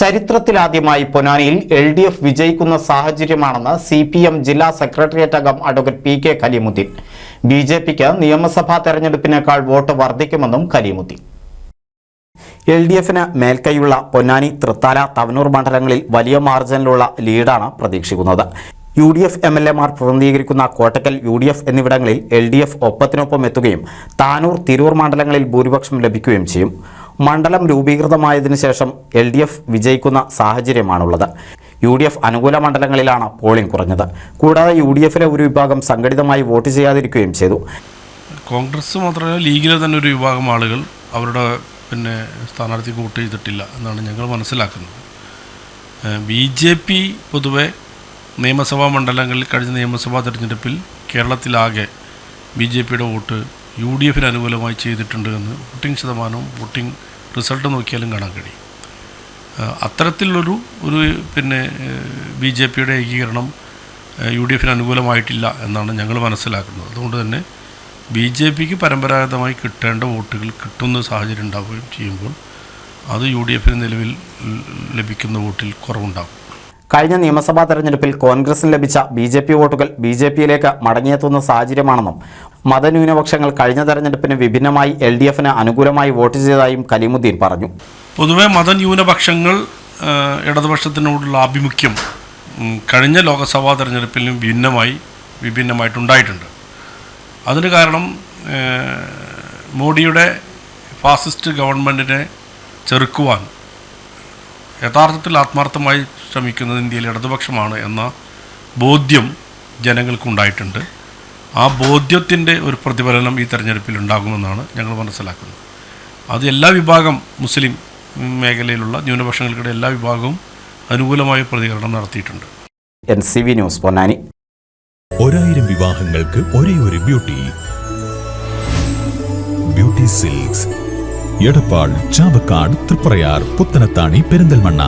ചരിത്രത്തിലാദ്യമായി പൊന്നാനിയിൽ LDF വിജയിക്കുന്ന സാഹചര്യമാണെന്ന് CPM ജില്ലാ സെക്രട്ടേറിയറ്റ് അംഗം അഡ്വക്കേറ്റ് PK ഖലീമുദ്ദീൻ. BJPക്ക് നിയമസഭാ തെരഞ്ഞെടുപ്പിനേക്കാൾ വോട്ട് വർദ്ധിക്കുമെന്നും ഖലീമുദ്ദീൻ. LDFന് മേൽക്കൈയുള്ള പൊന്നാനി, തൃത്താല, തവനൂർ മണ്ഡലങ്ങളിൽ വലിയ മാർജിനിലുള്ള ലീഡാണ് പ്രതീക്ഷിക്കുന്നത്. UDF MLAമാർ പ്രതിനിധീകരിക്കുന്ന കോട്ടക്കൽ, UDF എന്നിവിടങ്ങളിൽ LDF ഒപ്പത്തിനൊപ്പം എത്തുകയും താനൂർ, തിരൂർ മണ്ഡലങ്ങളിൽ ഭൂരിപക്ഷം ലഭിക്കുകയും ചെയ്യും. മണ്ഡലം രൂപീകൃതമായതിനു ശേഷം LDF വിജയിക്കുന്ന സാഹചര്യമാണുള്ളത്. UDF അനുകൂല മണ്ഡലങ്ങളിലാണ് പോളിംഗ് കുറഞ്ഞത്. കൂടാതെ UDFിലെ ഒരു വിഭാഗം സംഘടിതമായി വോട്ട് ചെയ്യാതിരിക്കുകയും ചെയ്തു. കോൺഗ്രസ് മാത്രമല്ല, ലീഗിലെ തന്നെ ഒരു വിഭാഗം ആളുകൾ അവരുടെ സ്ഥാനാർത്ഥിക്ക് വോട്ട് ചെയ്തിട്ടില്ല എന്നാണ് ഞങ്ങൾ മനസ്സിലാക്കുന്നത്. BJP പൊതുവെ നിയമസഭാ മണ്ഡലങ്ങളിൽ കഴിഞ്ഞ നിയമസഭാ തെരഞ്ഞെടുപ്പിൽ കേരളത്തിലാകെ BJPയുടെ വോട്ട് UDFിന് അനുകൂലമായി ചെയ്തിട്ടുണ്ട് എന്ന് വോട്ടിംഗ് ശതമാനവും വോട്ടിംഗ് റിസൾട്ട് നോക്കിയാലും കാണാൻ കഴിയും. അത്തരത്തിലുള്ളൊരു BJPയുടെ ഏകീകരണം UDFിന് അനുകൂലമായിട്ടില്ല എന്നാണ് ഞങ്ങൾ മനസ്സിലാക്കുന്നത്. അതുകൊണ്ട് തന്നെ BJPക്ക് പരമ്പരാഗതമായി കിട്ടേണ്ട വോട്ടുകൾ കിട്ടുന്ന സാഹചര്യം ഉണ്ടാവുകയും ചെയ്യുമ്പോൾ അത് UDFിന് നിലവിൽ ലഭിക്കുന്ന വോട്ടിൽ കുറവുണ്ടാകും. കഴിഞ്ഞ നിയമസഭാ തെരഞ്ഞെടുപ്പിൽ കോൺഗ്രസിന് ലഭിച്ച BJP വോട്ടുകൾ BJPയിലേക്ക് മടങ്ങിയെത്തുന്ന സാഹചര്യമാണെന്നും മതന്യൂനപക്ഷങ്ങൾ കഴിഞ്ഞ തെരഞ്ഞെടുപ്പിന് വിഭിന്നമായി LDFന് അനുകൂലമായി വോട്ട് ചെയ്തതായും ഖലീമുദ്ദീൻ പറഞ്ഞു. പൊതുവെ മതന്യൂനപക്ഷങ്ങൾ ഇടതുപക്ഷത്തിനോടുള്ള ആഭിമുഖ്യം കഴിഞ്ഞ ലോക്സഭാ തെരഞ്ഞെടുപ്പിലും വിഭിന്നമായിട്ടുണ്ടായിട്ടുണ്ട്. അതിന് കാരണം മോഡിയുടെ ഫാസിസ്റ്റ് ഗവൺമെൻറ്റിനെ ചെറുക്കുവാൻ യഥാർത്ഥത്തിൽ ആത്മാർത്ഥമായി ശ്രമിക്കുന്നത് ഇന്ത്യയിലെ ഇടതുപക്ഷമാണ് എന്ന ബോധ്യം ജനങ്ങൾക്കുണ്ടായിട്ടുണ്ട്. ആ ബോധ്യത്തിൻ്റെ ഒരു പ്രതിഫലനം ഈ തെരഞ്ഞെടുപ്പിൽ ഉണ്ടാകുമെന്നാണ് ഞങ്ങൾ മനസ്സിലാക്കുന്നത്. അത് എല്ലാ വിഭാഗം മുസ്ലിം മേഖലയിലുള്ള ന്യൂനപക്ഷങ്ങൾക്കിടെ എല്ലാ വിഭാഗവും അനുകൂലമായ പ്രതികരണം നടത്തിയിട്ടുണ്ട്. NCV news, Ponnani. 1000 വിവാഹങ്ങൾക്ക് ഒരേ ഒരു ബ്യൂട്ടി സിൽക്സ്, എടപ്പാൾ, ചാവക്കാട്, തൃപ്രയാർ, പുത്തനത്താണി, പെരിന്തൽമണ്ണ.